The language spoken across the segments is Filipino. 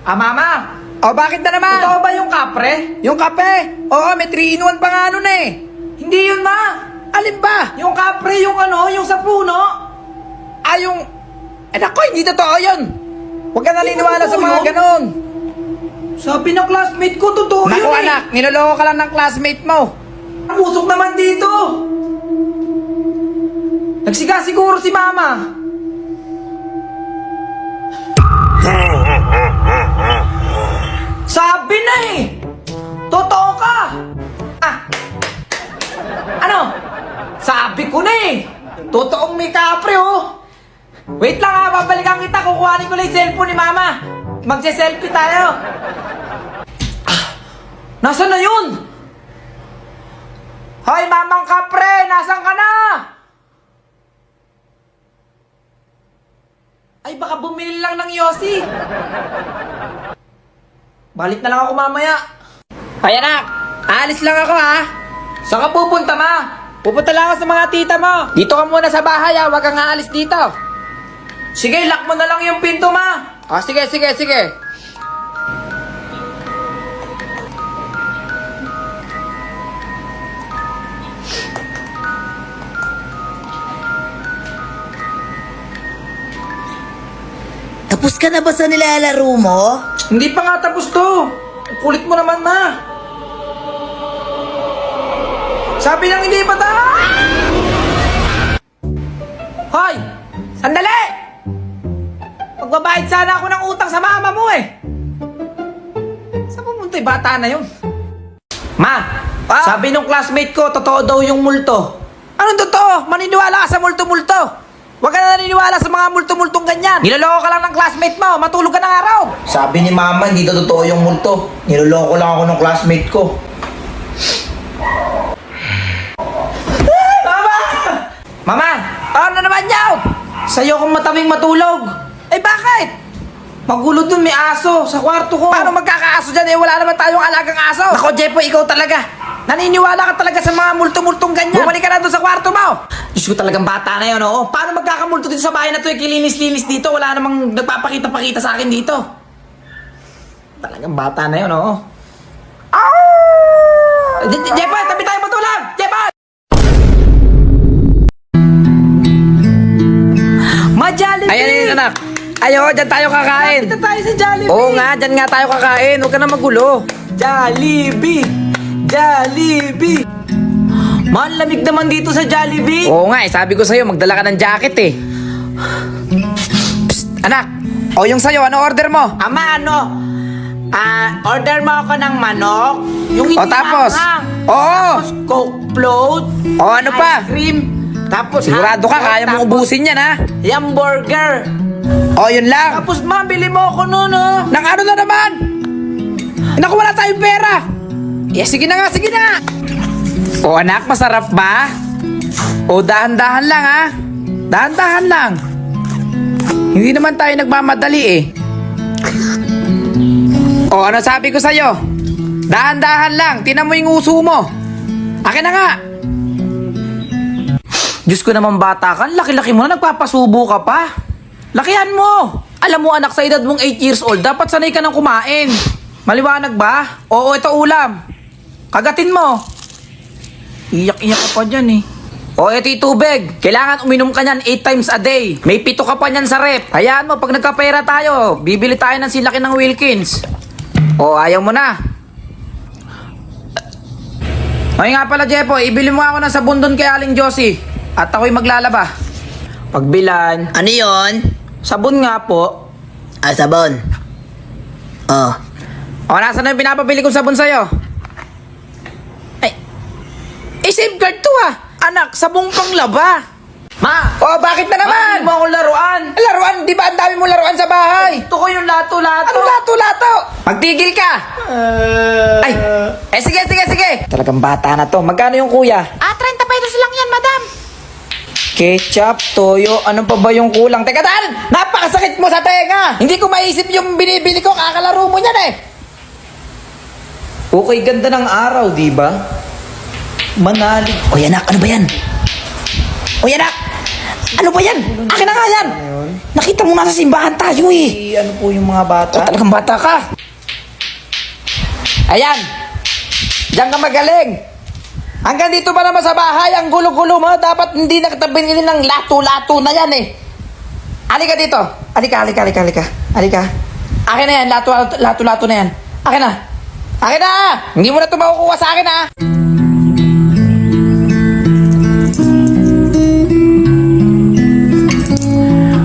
Mama! O, bakit na naman? Totoo ba yung kapre? Yung kape? Oo, may 3-in-1 pa nga nun eh. Hindi yun, ma! Alin ba? Yung kapre, yung yung sa puno! Yung... nako, hindi totoo yun. Huwag ka naniniwala sa mga yun? ganon. Sabi ng classmate ko, totoo Naku yun eh! anak, niloloko ka lang ng classmate mo. Ang usok naman dito! Nagsiga siguro si mama! Sabi na eh! Totoo ka! Ano? Sabi ko na eh! Totoong may kapre oh! Wait lang babalikan kita, kukuhanin ko lang yung cellphone ni mama! Magse-selfie tayo! Nasaan na yun? Hoy mamang kapre! Nasaan ka na? Ay baka bumili lang ng Yossi! Balik na lang ako mamaya. Ay anak, aalis lang ako ha. Saan ka pupunta, ma? Pupunta lang ako sa mga tita mo. Dito ka muna sa bahay ha, huwag kang aalis dito. Sige, lock mo na lang yung pinto, ma. Sige. Tapos ka na ba sa nilalaro mo? Hindi pa nga tapos to. Kulit mo naman, ma. Sabi nang hindi pa ta. Hoy! Sandali! Magbabayad sana ako ng utang sa mama mo eh. Saan pumunta yung bata na yun? Ma! Sabi nung classmate ko, totoo daw yung multo. Anong totoo? Maniniwala ka sa multo-multo. Huwag ka na naniniwala sa mga multo-multong ganyan. Niloloko ka lang ng classmate mo, matulog ka ng araw. Sabi ni mama, hindi daw totoo yung multo. Niloloko lang ako ng classmate ko. Mama! Mama! Ano naman yaw? Sa'yo kong mataming matulog. Eh bakit? Magulo dun, may aso sa kwarto ko. Paano magkakaaso dyan eh? Wala naman tayong alagang aso. Nako, Jepo, ikaw talaga. Naniniwala ka talaga sa mga multo-multong ganyan. Bumalik ka na doon sa kwarto mo. Diyos ko talagang bata na yun, oo. Paano magkakamulto dito sa bahay na to? Kilinis-linis dito. Wala namang nagpapakita-pakita sa akin dito. Talagang bata na yun, oo. Jepa, tabi tayo matulog! Jepa! Ma-Jollibee! Ayan, anak. Ayo, dyan tayo kakain. Lapit na tayo sa Jollibee! Oo nga, dyan nga tayo kakain. Huwag ka na magulo. Jollibee! Jollibee! Man, lamig naman dito sa Jollibee! Oo nga, sabi ko sa'yo, magdala ka ng jacket eh. Psst, anak. O yung sa'yo, ano order mo? Ama, order mo ako ng manok. Yung hindi O, tapos? maanghang. Oo. Tapos Coke float. O, ano pa? Ice cream. Tapos Sigurado ka, kaya mong ubusin yan ha. Hamburger. O, yun lang. Tapos ma, bili mo ako nun, oh. Nang ano na naman? Naku, wala tayong pera. Sige na nga, sige na. O anak, masarap ba? O dahan-dahan lang ha. Dahan-dahan lang. Hindi naman tayo nagmamadali eh. O ano sabi ko sa'yo? Dahan-dahan lang, tinan mo yung uso mo. Akin na nga. Diyos ko naman bata ka, laki-laki mo na, nagpapasubo ka pa. Lakihan mo. Alam mo anak, sa edad mong 8 years old, dapat sanay ka ng kumain. Maliwanag ba? Oo, ito ulam. Kagatin mo. Iyak-iyak ka pa dyan eh. O, ito yung tubig. Kailangan uminom ka niyan 8 times a day. May 7 ka pa niyan sa rep. Hayaan mo, pag nagkapera tayo, bibili tayo ng silaki ng Wilkins. O, ayaw mo na. Ay nga pala, Jepo, ibili mo ako ng sabon doon kay Aling Josie. At ako'y maglalaba. Pagbilan. Ano yon? Sabon nga po. Sabon. Oh. O, nasa na yung pinapabili kong sabon sa'yo? Safeguard to ah. Anak, sabong panglaba. Ma! O, bakit na naman? Bakit mo akong laruan? Laruan, di ba ang dami mo laruan sa bahay? Gusto ko yung lato-lato. Ano lato-lato? Magtigil ka! Ay, sige. Talagang bata na to. Magkano yung kuya? 30 pesos lang yan, madam. Ketchup, toyo, ano pa ba yung kulang? Teka, Dan! Napakasakit mo sa tenga! Hindi ko maisip yung binibili ko, kakalaro mo niyan eh! Okay, ganda ng araw, di ba? Manalig. Oy anak, ano ba yan? Oy anak! Ano ba yan? Akin na nga yan! Nakita mo nasa simbahan tayo eh. Ano po yung mga bata? Talagang bata ka. Ayan. Diyan ka magaling. Hanggang dito pa naman sa bahay, ang gulo-gulo mo. Dapat hindi nakatabingin ng lato-lato na yan eh. Halika dito. Halika. Akin na yan, lato-lato na yan. Akin na. Hindi mo na ito makukuha sa akin ha.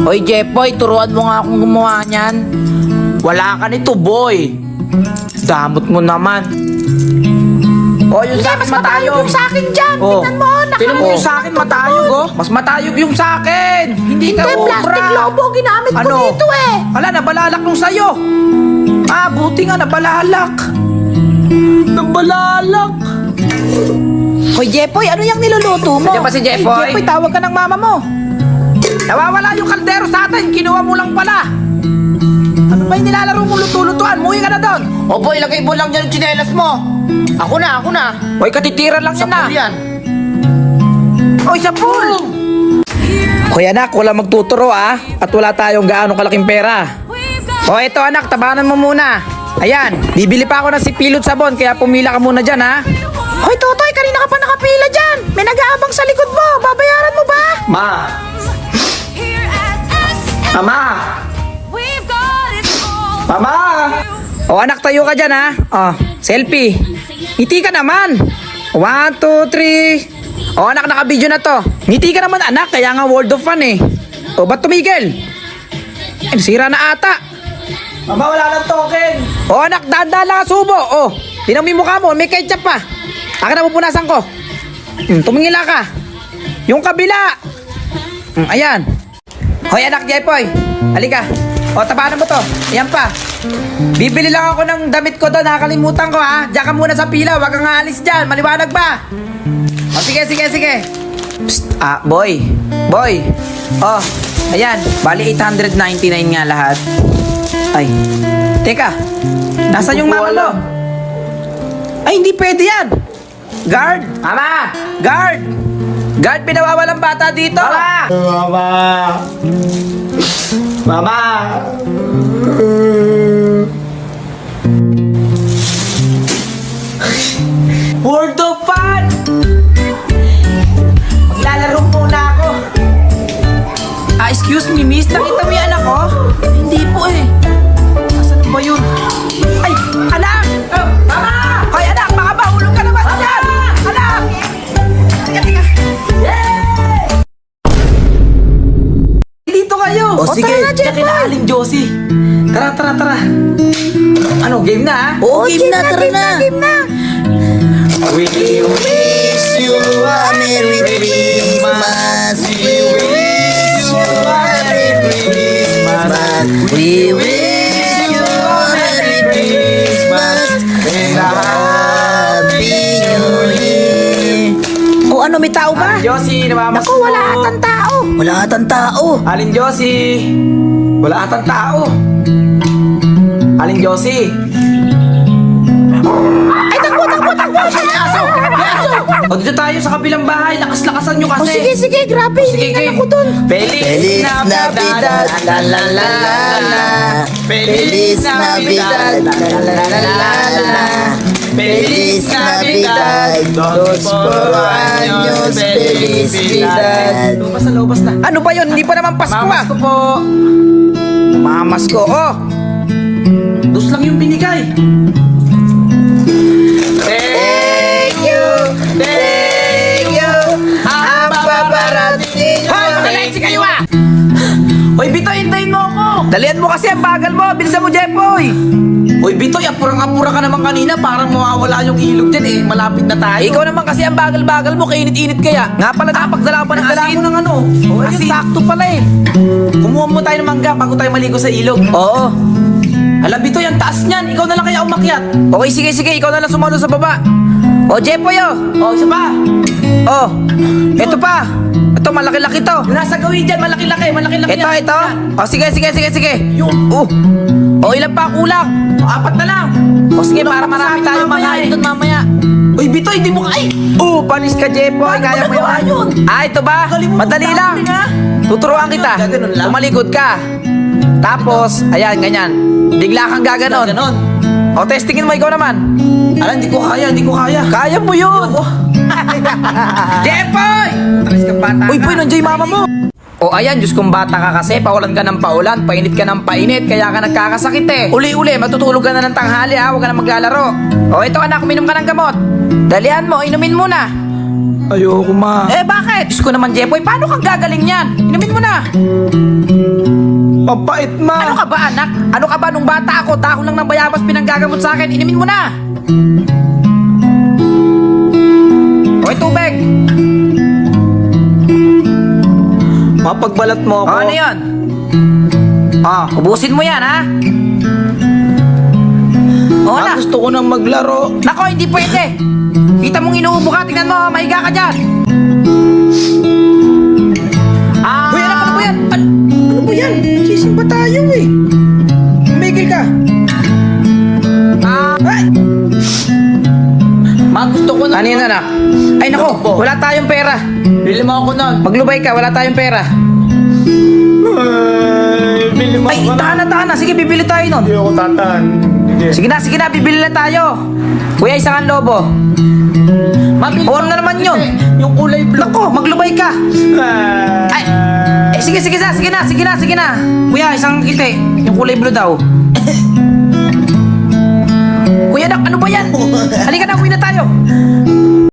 Hoy Jepoy, turuan mo nga akong gumawa niyan. Wala ka nito boy. Damot mo naman. Oh, yung sa akin matayog. Yung sa akin dyan. Oh. Tingnan mo, Tingnan mo yung sa akin matayog oh. Mas matayog yung sa akin. Hindi ka Hindi, obra. plastic lobo ginamit ko Ano? dito eh. Hala, nabalalak nung sayo. Buti nga nabalalak. Nabalalak. Hoy, Jepoy, ano yung niluluto mo? Nandiyan ba si Jepoy? Jepoy, tawag ka ng mama mo. Nawawala yung kaldero sa atin. Kinuha mo lang pala. Ano ba yung nilalaro mo luto-lutuan? Muwi ka na doon. Opo, ilagay mo lang dyan yung tsinelas mo. Ako na. Hoy, katitira lang yan na. Yan. Hoy, sa pool! Hoy anak, wala magtuturo at wala tayong gaano kalaking pera. Hoy, ito anak, tabanan mo muna. Ayan, bibili pa ako ng sipilot sabon, kaya pumila ka muna dyan Hoy, Totoy, kanina ka pa nakapila dyan. May nag-aabang sa likod mo. Babayaran mo ba? Ma! Mama! Mama! O anak, tayo ka dyan selfie. Ngiti ka naman. 1, 2, 3. O anak, naka-video na to. Ngiti ka naman anak, kaya nga world of fun eh. O ba't tumigil? Sira na ata. Mama, wala nang token. O anak, dahan-dahan lang ang subo. O, tinan mo yung mukha mo, may ketchup pa. Akin na pupunasan ko. Tumingila ka. Yung kabila. Ayan. Hoy anak Jepoy, halika. O, tabanan mo to. Ayan pa. Bibili lang ako ng damit ko doon. Nakakalimutan ko Diyan ka muna sa pila. Huwag kang aalis dyan. Maliwanag ba? O, sige. Psst, boy. O, ayan. Bali 899 nga lahat. Ay. Teka. Nasaan yung mama mo? Ay, hindi pwede yan. Guard. Mama! Guard. Guard, pinawawalang bata dito. Mama! World of Fun! Maglalaro muna ako. Excuse me, miss. Nakita mo yung anak ko? Hindi po eh. Nasaan ba yun? Ay, anak! Mama! Hoy, anak! Baka mahulog ka naman dyan! Anak! Teka. Dito kayo! O, sige. Tara na, Jeff! Kina Aling Josie. Tara. Ano, game na Oo, game na, tara na. We wish you a Merry Christmas. We wish you a Merry Christmas. We wish you a Merry Christmas and a Happy New Year. O ano, may tao ba? Josie, namamas Naku, wala atang tao. Wala atang tao. Aling Josie. Wala atang tao. Aling Josie. Ay, takbo. Aso. O dito tayo sa kabilang bahay. Lakas-lakasan nyo O, kasi. sige, grabe. Hinihingan ako dun. Feliz Navidad. la la la la la. Feliz Navidad, la la la la la la. Feliz Navidad, dos por años, felicidad. Lobas na. Ano ba yun? Hindi pa naman Pasko Mamas ko po. Mamas ko. Oh. Dos lang yung binigay. Thank you. Ang paparating Hoy, magalit si kayo Hoy, Bitoy, hintayin mo ako. Dalian mo kasi ang bagal mo. Bilisan mo, Jepoy. Hoy, Bitoy, apurang-apura ka naman kanina. Parang mawawala yung ilog dyan eh. Malapit na tayo. Ikaw naman kasi ang bagal-bagal mo. Kainit-init kaya. Nga pala, napagdala pa ng asin. ng ano. Asin. Sakto pala eh. Kumuha mo tayo ng mangga bago tayo maligo sa ilog. Oo. Hala, Bitoy, ang taas niyan. Ikaw na lang kaya umakyat. Okay, sige. Ikaw na lang sumalo sa baba. O, Jepoy, Oh, isa pa. Oh, ito pa. Ito, malaki-laki to. Yung nasa gawin dyan, malaki-laki. Ito. yan. O, sige. Yung, O, ilan pa kulang? apat na lang. O, sige, para Kulang pa sa marami akin tayo mamaya mga eh. doon mamaya. Uy, Bitoy, di mo ka... Ay! Panis ka, Jepoy. Kaya mo nagawa yun. yun? Ito ba? Galing mo, Madali lang. galing, ha? Tuturuan kita. Gaganon lang? Tumalikod ka. Tapos, ayan, ganyan. Bigla kang gaganon. Ganon. O, testingin mo ikaw naman. Ala, hindi ko kaya, hindi ko kaya. Kaya mo yun. Jepoy! Talis ka bata Uy, boy, nandiyan yung mama mo. O ayan, Diyos kong bata ka kasi, paulan ka ng paulan, painit ka ng painit, kaya ka nagkakasakit eh. Uli-uli, matutulog ka na ng tanghali ha, huwag ka na maglalaro. O ito anak, uminom ka ng gamot. Dalihan mo, inumin mo na. Ayoko, ma. Eh bakit? Diyos ko naman, Jepoy, paano kang gagaling yan? Inumin mo na. Papait, ma. Ano ka ba anak? Ano ka ba nung bata ako, dahon lang ng bayabas pinanggagamot sa akin, inumin mo na. O tubig. Mapagbalat mo ako. O ano yun? Ubusin mo yan ha. O na. Gusto ko nang maglaro. Nako, hindi pwede. Kita mong inuubo ka, tingnan mo, mahiga ka dyan. Uy, anak, ano ba yan? Ano ba yan? Sisimba tayo eh. Tumigil ka. Ay! Ma, gusto ko na. Ano yan, anak? Ay, nako, wala tayong pera. Bili mo ako nun. Maglubay ka, wala tayong pera. Bili mo Ay, ako nun. tahan na. Sige, bibili tayo nun. Hindi ako tatan. Sige na, bibili na tayo. Kuya, isang lobo. Mabili O, ano na naman yun? Yung kulay blue. Nako, maglubay ka. Ay, sige na. Kuya, isang kite. Yung kulay blue daw. Kuya, nak, ano ba yan? Halika na, uwi na tayo.